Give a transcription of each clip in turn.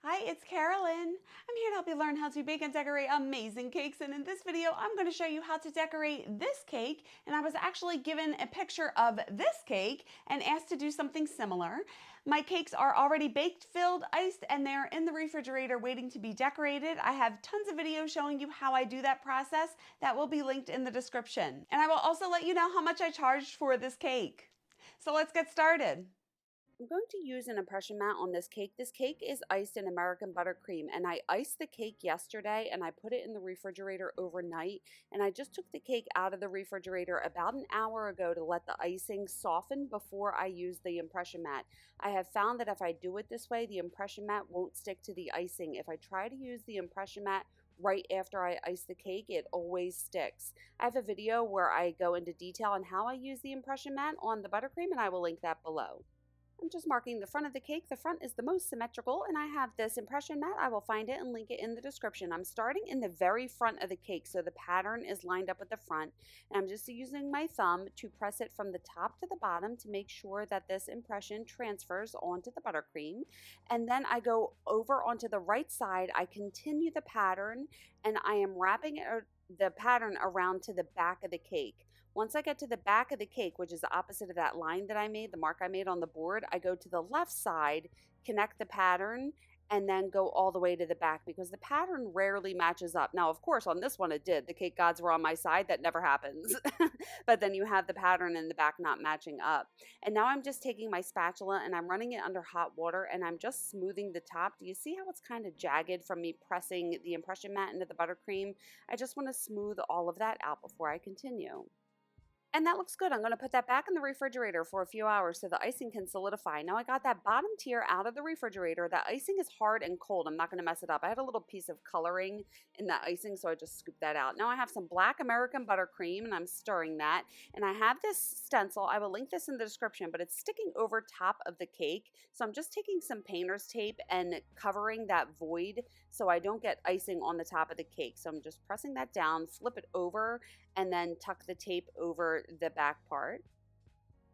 Hi, it's Carolyn. I'm here to help you learn how to bake and decorate amazing cakes, and in this video I'm going to show you how to decorate this cake. And I was actually given a picture of this cake and asked to do something similar. My cakes are already baked, filled, iced, and they're in the refrigerator waiting to be decorated. I have tons of videos showing you how I do that process that will be linked in the description. And I will also let you know how much I charged for this cake. So let's get started. I'm going to use an impression mat on this cake. This cake is iced in American buttercream, and I iced the cake yesterday and I put it in the refrigerator overnight, and I just took the cake out of the refrigerator about an hour ago to let the icing soften before I use the impression mat. I have found that if I do it this way, the impression mat won't stick to the icing. If I try to use the impression mat right after I ice the cake, it always sticks. I have a video where I go into detail on how I use the impression mat on the buttercream, and I will link that below. I'm just marking the front of the cake. The front is the most symmetrical, and I have this impression mat. I will find it and link it in the description. I'm starting in the very front of the cake, so the pattern is lined up at the front, and I'm just using my thumb to press it from the top to the bottom to make sure that this impression transfers onto the buttercream. And then I go over onto the right side. I continue the pattern, and I am wrapping the pattern around to the back of the cake. Once I get to the back of the cake, which is the opposite of that line that I made, the mark I made on the board, I go to the left side, connect the pattern, and then go all the way to the back because the pattern rarely matches up. Now, of course, on this one it did. The cake gods were on my side. That never happens. But then you have the pattern in the back not matching up. And now I'm just taking my spatula and I'm running it under hot water and I'm just smoothing the top. Do you see how it's kind of jagged from me pressing the impression mat into the buttercream? I just want to smooth all of that out before I continue. And that looks good. I'm going to put that back in the refrigerator for a few hours so the icing can solidify. Now I got that bottom tier out of the refrigerator. That icing is hard and cold. I'm not going to mess it up. I had a little piece of coloring in that icing, so I just scooped that out. Now I have some black American buttercream, and I'm stirring that. And I have this stencil. I will link this in the description, but it's sticking over top of the cake. So I'm just taking some painter's tape and covering that void so I don't get icing on the top of the cake. So I'm just pressing that down, flip it over, and then tuck the tape over the back part.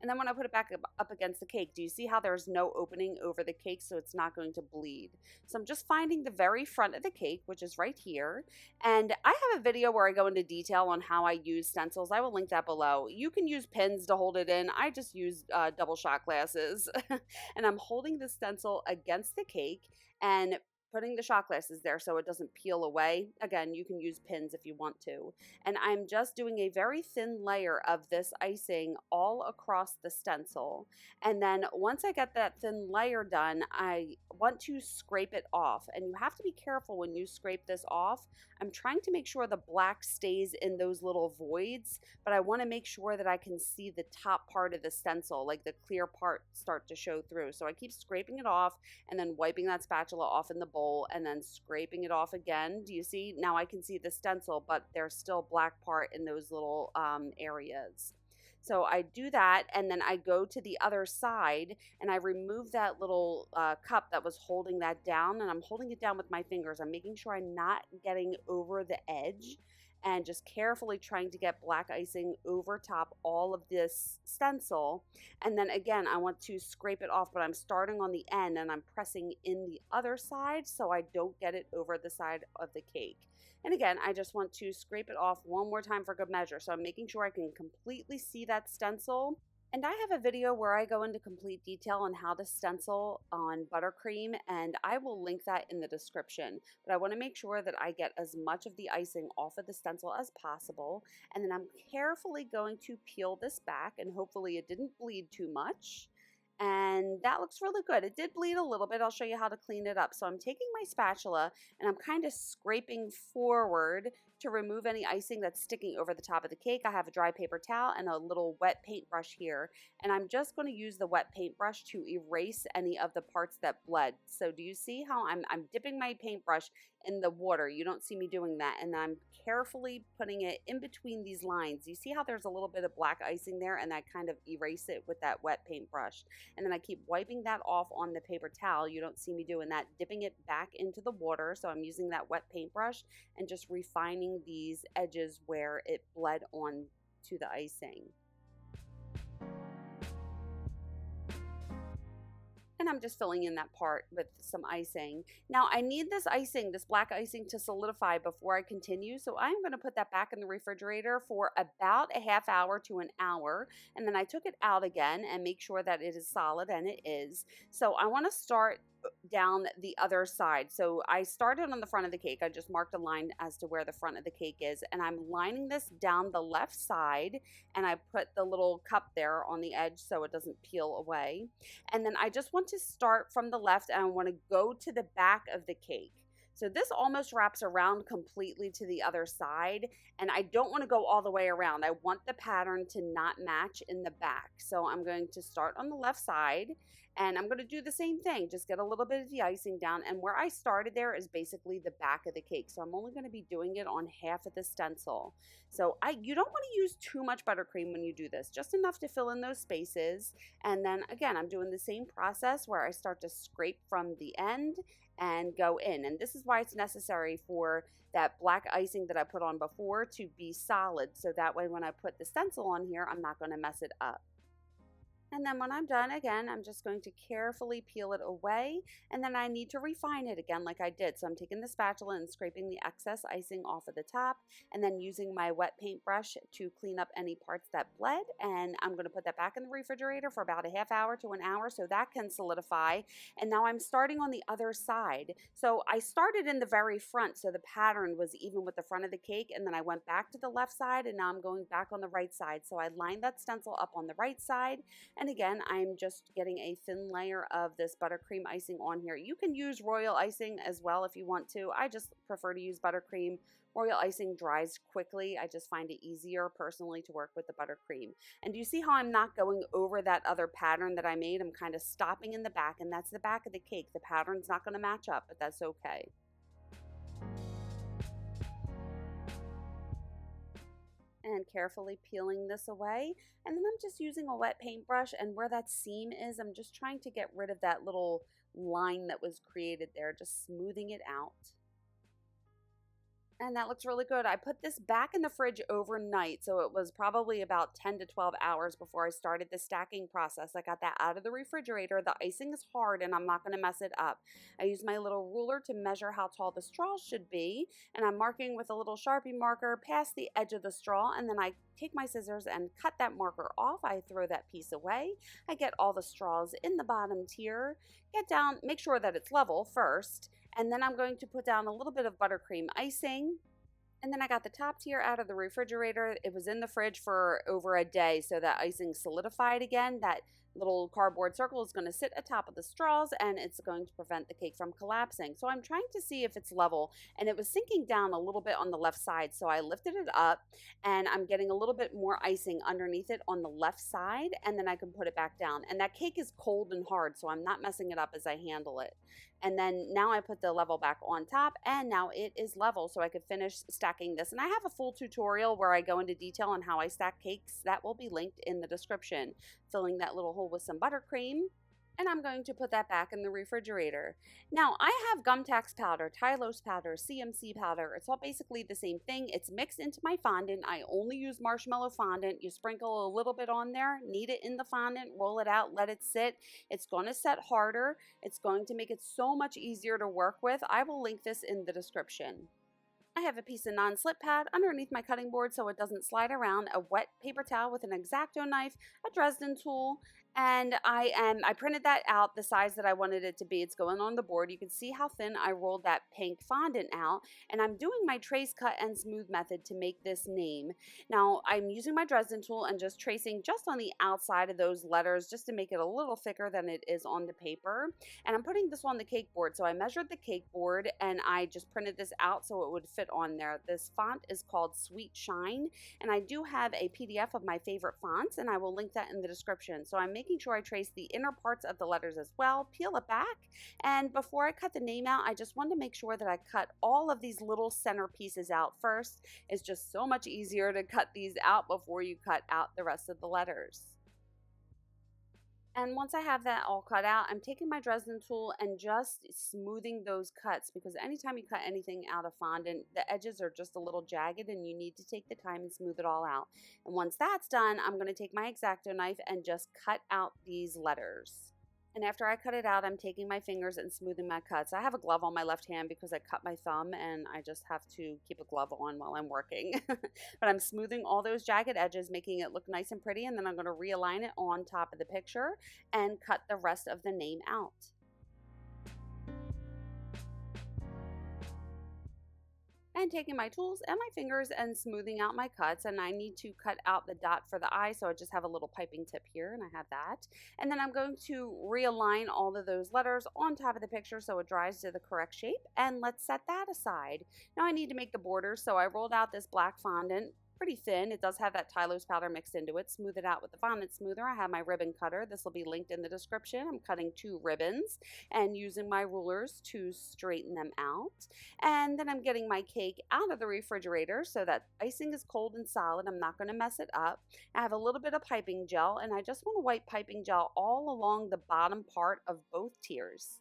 And then when I put it back up against the cake, do you see how there's no opening over the cake, so it's not going to bleed? So I'm just finding the very front of the cake, which is right here. And I have a video where I go into detail on how I use stencils. I will link that below. You can use pins to hold it in. I just use double shot glasses. And I'm holding the stencil against the cake and putting the shot glasses there so it doesn't peel away. Again, you can use pins if you want to. And I'm just doing a very thin layer of this icing all across the stencil. And then once I get that thin layer done, I want to scrape it off. And you have to be careful when you scrape this off. I'm trying to make sure the black stays in those little voids, but I want to make sure that I can see the top part of the stencil, like the clear part, start to show through. So I keep scraping it off and then wiping that spatula off in the bowl and then scraping it off again. Do you see? Now I can see the stencil, but there's still black part in those little areas. So I do that, and then I go to the other side, and I remove that little cup that was holding that down, and I'm holding it down with my fingers. I'm making sure I'm not getting over the edge, and just carefully trying to get black icing over top all of this stencil. And then again, I want to scrape it off, but I'm starting on the end and I'm pressing in the other side so I don't get it over the side of the cake. And again, I just want to scrape it off one more time for good measure. So I'm making sure I can completely see that stencil. And I have a video where I go into complete detail on how to stencil on buttercream, and I will link that in the description. But I want to make sure that I get as much of the icing off of the stencil as possible. And then I'm carefully going to peel this back, and hopefully it didn't bleed too much. And that looks really good. It did bleed a little bit. I'll show you how to clean it up. So I'm taking my spatula and I'm kind of scraping forward to remove any icing that's sticking over the top of the cake. I have a dry paper towel and a little wet paintbrush here. And I'm just going to use the wet paintbrush to erase any of the parts that bled. So do you see how I'm dipping my paintbrush in the water? You don't see me doing that. And I'm carefully putting it in between these lines. You see how there's a little bit of black icing there, and I kind of erase it with that wet paintbrush. And then I keep wiping that off on the paper towel. You don't see me doing that, dipping it back into the water. So I'm using that wet paintbrush and just refining these edges where it bled on to the icing. and I'm just filling in that part with some icing. Now I need this icing, this black icing, to solidify before I continue, so I'm going to put that back in the refrigerator for about a half hour to an hour, and then I took it out again and make sure that it is solid, and it is. So I want to start down the other side. So I started on the front of the cake. I just marked a line as to where the front of the cake is, and I'm lining this down the left side, and I put the little cup there on the edge so it doesn't peel away. And then I just want to start from the left, and I want to go to the back of the cake. So this almost wraps around completely to the other side, and I don't want to go all the way around. I want the pattern to not match in the back. So I'm going to start on the left side, and I'm going to do the same thing, just get a little bit of the icing down. And where I started there is basically the back of the cake. So I'm only going to be doing it on half of the stencil. So you don't want to use too much buttercream when you do this, just enough to fill in those spaces. And then again, I'm doing the same process where I start to scrape from the end and go in. And this is why it's necessary for that black icing that I put on before to be solid. So that way when I put the stencil on here, I'm not going to mess it up. And then when I'm done, again, I'm just going to carefully peel it away, and then I need to refine it again like I did. So I'm taking the spatula and scraping the excess icing off of the top, and then using my wet paintbrush to clean up any parts that bled, and I'm going to put that back in the refrigerator for about a half hour to an hour so that can solidify. And now I'm starting on the other side. So I started in the very front, so the pattern was even with the front of the cake, and then I went back to the left side, and now I'm going back on the right side. So I lined that stencil up on the right side, and again, I'm just getting a thin layer of this buttercream icing on here. You can use royal icing as well if you want to. I just prefer to use buttercream. Royal icing dries quickly. I just find it easier personally to work with the buttercream. And do you see how I'm not going over that other pattern that I made? I'm kind of stopping in the back, and that's the back of the cake. The pattern's not going to match up, but that's okay. And carefully peeling this away. And then I'm just using a wet paintbrush, and where that seam is, I'm just trying to get rid of that little line that was created there, just smoothing it out. And that looks really good. I put this back in the fridge overnight, so it was probably about 10 to 12 hours before I started the stacking process. I got that out of the refrigerator. The icing is hard, and I'm not going to mess it up. I use my little ruler to measure how tall the straws should be, and I'm marking with a little Sharpie marker past the edge of the straw, and then I take my scissors and cut that marker off. I throw that piece away. I get all the straws in the bottom tier, get down, make sure that it's level first, and then I'm going to put down a little bit of buttercream icing. And then I got the top tier out of the refrigerator. It was in the fridge for over a day, so that icing solidified again. That little cardboard circle is going to sit atop of the straws, and it's going to prevent the cake from collapsing. So I'm trying to see if it's level, and it was sinking down a little bit on the left side. So I lifted it up, and I'm getting a little bit more icing underneath it on the left side, and then I can put it back down. And that cake is cold and hard, so I'm not messing it up as I handle it. And then now I put the level back on top, and now it is level, so I could finish stacking this. And I have a full tutorial where I go into detail on how I stack cakes. That will be linked in the description. Filling that little hole with some buttercream, and I'm going to put that back in the refrigerator. Now, I have gum tax powder, Tylose powder, CMC powder. It's all basically the same thing. It's mixed into my fondant. I only use marshmallow fondant. You sprinkle a little bit on there, knead it in the fondant, roll it out, let it sit. It's going to set harder. It's going to make it so much easier to work with. I will link this in the description. I have a piece of non-slip pad underneath my cutting board so it doesn't slide around, a wet paper towel with an X-Acto knife, a Dresden tool, and I printed that out the size that I wanted it to be. It's going on the board. You can see how thin I rolled that pink fondant out, and I'm doing my trace, cut, and smooth method to make this name. Now, I'm using my Dresden tool and just tracing just on the outside of those letters just to make it a little thicker than it is on the paper. And I'm putting this on the cake board. So I measured the cake board, and I just printed this out so it would fit on there. This font is called Sweet Shine, and I do have a PDF of my favorite fonts, and I will link that in the description. So I'm making sure I trace the inner parts of the letters as well, peel it back, and before I cut the name out, I just wanted to make sure that I cut all of these little center pieces out first. It's just so much easier to cut these out before you cut out the rest of the letters. And once I have that all cut out, I'm taking my Dresden tool and just smoothing those cuts, because anytime you cut anything out of fondant, the edges are just a little jagged and you need to take the time and smooth it all out. And once that's done, I'm going to take my X-Acto knife and just cut out these letters. And after I cut it out, I'm taking my fingers and smoothing my cuts. I have a glove on my left hand because I cut my thumb and I just have to keep a glove on while I'm working. But I'm smoothing all those jagged edges, making it look nice and pretty, and then I'm going to realign it on top of the picture and cut the rest of the name out. And taking my tools and my fingers and smoothing out my cuts, and I need to cut out the dot for the eye, so I just have a little piping tip here, and I have that. And then I'm going to realign all of those letters on top of the picture so it dries to the correct shape, and let's set that aside. Now I need to make the border, so I rolled out this black fondant pretty thin. It does have that Tylose powder mixed into it. Smooth it out with the fondant smoother. I have my ribbon cutter. This will be linked in the description. I'm cutting 2 ribbons and using my rulers to straighten them out. And then I'm getting my cake out of the refrigerator so that icing is cold and solid. I'm not going to mess it up. I have a little bit of piping gel, and I just want to wipe piping gel all along the bottom part of both tiers.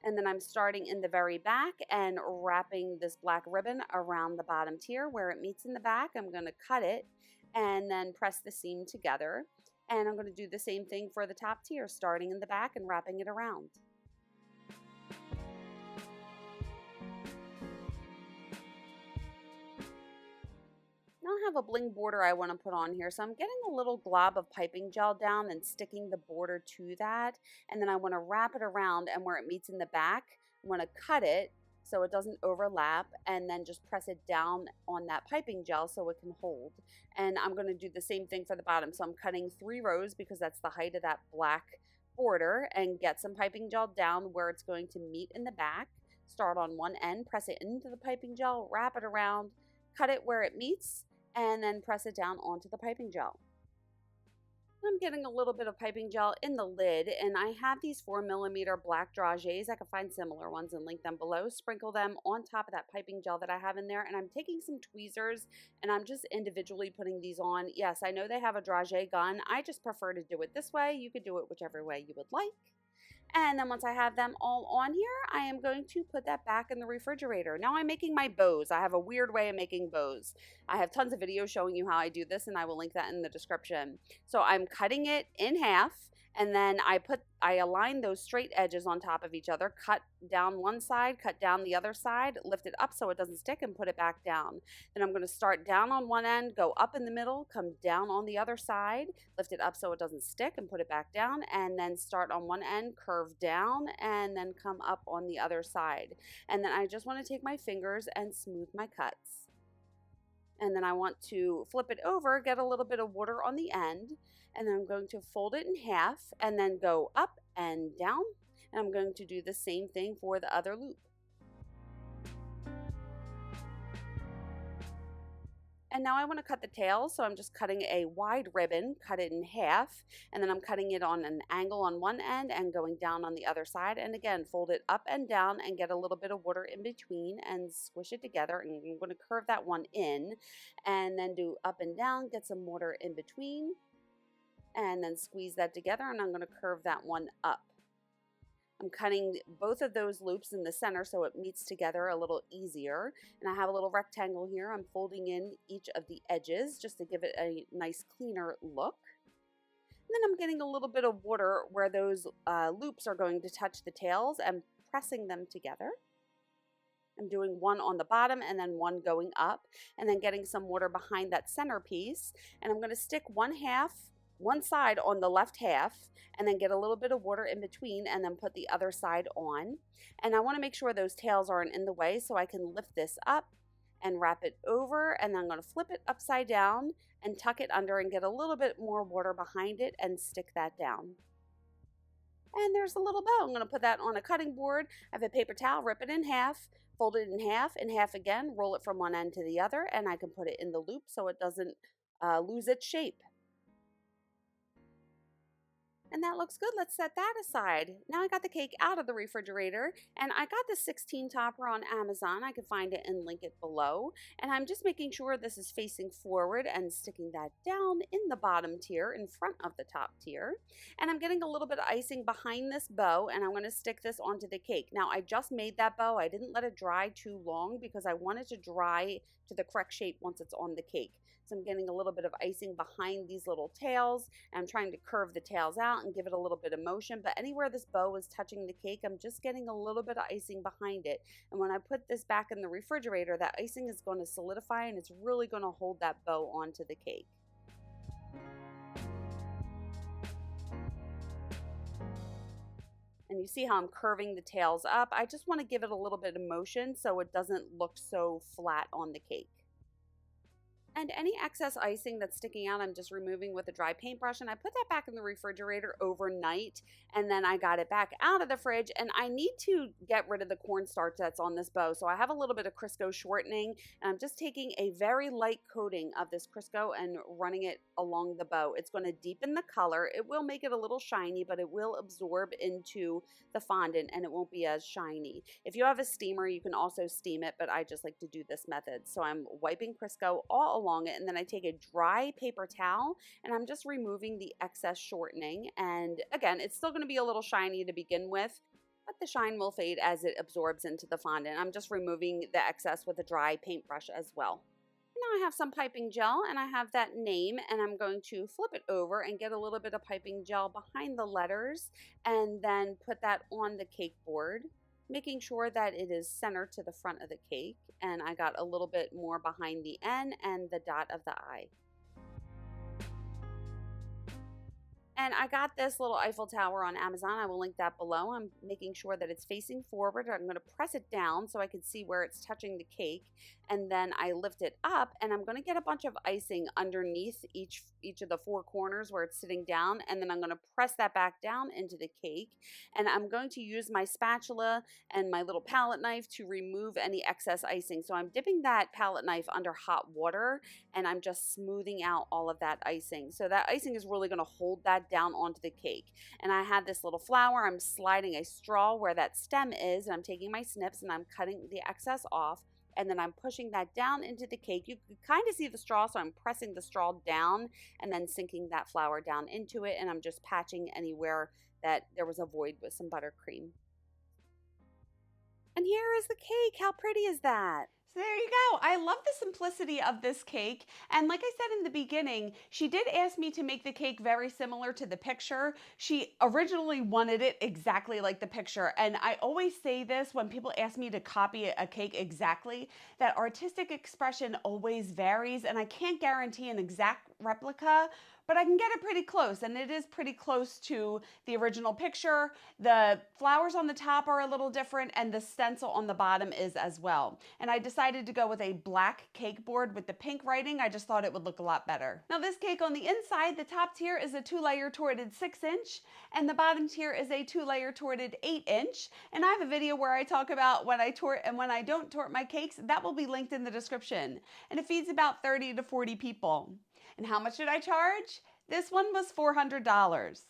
And then I'm starting in the very back and wrapping this black ribbon around the bottom tier where it meets in the back. I'm going to cut it and then press the seam together. And I'm going to do the same thing for the top tier, starting in the back and wrapping it around. Now I have a bling border I want to put on here, so I'm getting a little glob of piping gel down and sticking the border to that, and then I want to wrap it around, and where it meets in the back, I want to cut it so it doesn't overlap, and then just press it down on that piping gel so it can hold. And I'm going to do the same thing for the bottom, so I'm cutting 3 rows because that's the height of that black border, and get some piping gel down where it's going to meet in the back. Start on one end, press it into the piping gel, wrap it around, cut it where it meets, and then press it down onto the piping gel. I'm getting a little bit of piping gel in the lid, and I have these 4mm black dragées. I can find similar ones and link them below. Sprinkle them on top of that piping gel that I have in there, and I'm taking some tweezers and I'm just individually putting these on. Yes, I know they have a dragée gun. I just prefer to do it this way. You could do it whichever way you would like. And then once I have them all on here, I am going to put that back in the refrigerator. Now I'm making my bows. I have a weird way of making bows. I have tons of videos showing you how I do this, and I will link that in the description. So I'm cutting it in half, and then I align those straight edges on top of each other, cut down one side, cut down the other side, lift it up so it doesn't stick, and put it back down. Then I'm going to start down on one end, go up in the middle, come down on the other side, lift it up so it doesn't stick, and put it back down, and then start on one end, curve down, and then come up on the other side. And then I just want to take my fingers and smooth my cuts. And then I want to flip it over, get a little bit of water on the end, and then I'm going to fold it in half and then go up and down, and I'm going to do the same thing for the other loop. And now I want to cut the tail, so I'm just cutting a wide ribbon, cut it in half, and then I'm cutting it on an angle on one end and going down on the other side. And again, fold it up and down and get a little bit of water in between and squish it together. And I'm going to curve that one in and then do up and down, get some water in between, and then squeeze that together, and I'm going to curve that one up. I'm cutting both of those loops in the center so it meets together a little easier. And I have a little rectangle here. I'm folding in each of the edges just to give it a nice cleaner look. And then I'm getting a little bit of water where those loops are going to touch the tails and pressing them together. I'm doing one on the bottom and then one going up, and then getting some water behind that center piece. And I'm going to stick one side on the left half, and then get a little bit of water in between, and then put the other side on. And I want to make sure those tails aren't in the way, so I can lift this up and wrap it over, and then I'm going to flip it upside down and tuck it under and get a little bit more water behind it and stick that down. And there's a little bow. I'm going to put that on a cutting board. I have a paper towel, rip it in half, fold it in half again, roll it from one end to the other, and I can put it in the loop so it doesn't lose its shape. And that looks good. Let's set that aside. Now I got the cake out of the refrigerator, and I got the 16 topper on Amazon. I can find it and link it below. And I'm just making sure this is facing forward and sticking that down in the bottom tier in front of the top tier. And I'm getting a little bit of icing behind this bow, and I'm going to stick this onto the cake. Now I just made that bow. I didn't let it dry too long because I wanted to dry to the correct shape once it's on the cake. So I'm getting a little bit of icing behind these little tails, and I'm trying to curve the tails out and give it a little bit of motion. But anywhere this bow is touching the cake, I'm just getting a little bit of icing behind it. And when I put this back in the refrigerator, that icing is going to solidify, and it's really going to hold that bow onto the cake. And you see how I'm curving the tails up. I just want to give it a little bit of motion so it doesn't look so flat on the cake. And any excess icing that's sticking out, I'm just removing with a dry paintbrush, and I put that back in the refrigerator overnight, and then I got it back out of the fridge, and I need to get rid of the cornstarch that's on this bow. So I have a little bit of Crisco shortening, and I'm just taking a very light coating of this Crisco and running it along the bow. It's going to deepen the color. It will make it a little shiny, but it will absorb into the fondant, and it won't be as shiny. If you have a steamer, you can also steam it, but I just like to do this method. So I'm wiping Crisco all along it, and then I take a dry paper towel and I'm just removing the excess shortening. And again, it's still going to be a little shiny to begin with, but the shine will fade as it absorbs into the fondant. I'm just removing the excess with a dry paintbrush as well. Now I have some piping gel, and I have that name, and I'm going to flip it over and get a little bit of piping gel behind the letters and then put that on the cake board, making sure that it is centered to the front of the cake. And I got a little bit more behind the N and the dot of the I. And I got this little Eiffel Tower on Amazon. I will link that below. I'm making sure that it's facing forward. I'm going to press it down so I can see where it's touching the cake. And then I lift it up, and I'm going to get a bunch of icing underneath each of the four corners where it's sitting down. And then I'm going to press that back down into the cake. And I'm going to use my spatula and my little palette knife to remove any excess icing. So I'm dipping that palette knife under hot water, and I'm just smoothing out all of that icing. So that icing is really going to hold that down onto the cake. And I have this little flower. I'm sliding a straw where that stem is, and I'm taking my snips and I'm cutting the excess off, and then I'm pushing that down into the cake. You can kind of see the straw, so I'm pressing the straw down and then sinking that flower down into it, and I'm just patching anywhere that there was a void with some buttercream. And here is the cake. How pretty is that? So there you go. I love the simplicity of this cake. And like I said in the beginning, she did ask me to make the cake very similar to the picture. She originally wanted it exactly like the picture. And I always say this when people ask me to copy a cake exactly, that artistic expression always varies. And I can't guarantee an exact replica, but I can get it pretty close, and it is pretty close to the original picture. The flowers on the top are a little different, and the stencil on the bottom is as well. And I decided to go with a black cake board with the pink writing. I just thought it would look a lot better. Now this cake on the inside, the top tier is a 2-layer torted 6-inch, and the bottom tier is a 2-layer torted 8-inch. And I have a video where I talk about when I tort and when I don't tort my cakes. That will be linked in the description. And it feeds about 30 to 40 people. And how much did I charge? This one was $400.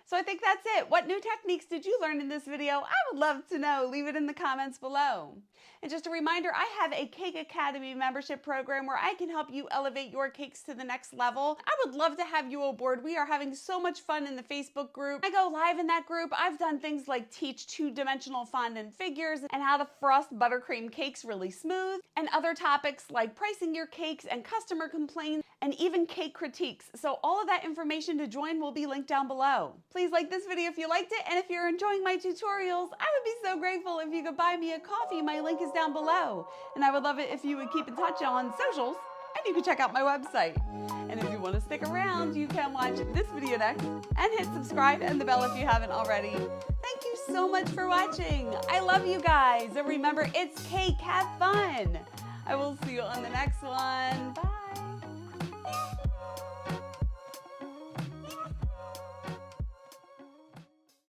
So I think that's it. What new techniques did you learn in this video? I would love to know. Leave it in the comments below. And just a reminder, I have a Cake Academy membership program where I can help you elevate your cakes to the next level. I would love to have you aboard. We are having so much fun in the Facebook group. I go live in that group. I've done things like teach 2-dimensional fondant figures and how to frost buttercream cakes really smooth, and other topics like pricing your cakes and customer complaints and even cake critiques. So all of that information to join will be linked down below. Please like this video if you liked it, and if you're enjoying my tutorials, I would be so grateful if you could buy me a coffee. My link is down below. And I would love it if you would keep in touch on socials, and you can check out my website. And if you want to stick around, you can watch this video next and hit subscribe and the bell if you haven't already. Thank you so much for watching. I love you guys. And remember, it's cake. Have fun. I will see you on the next one. Bye.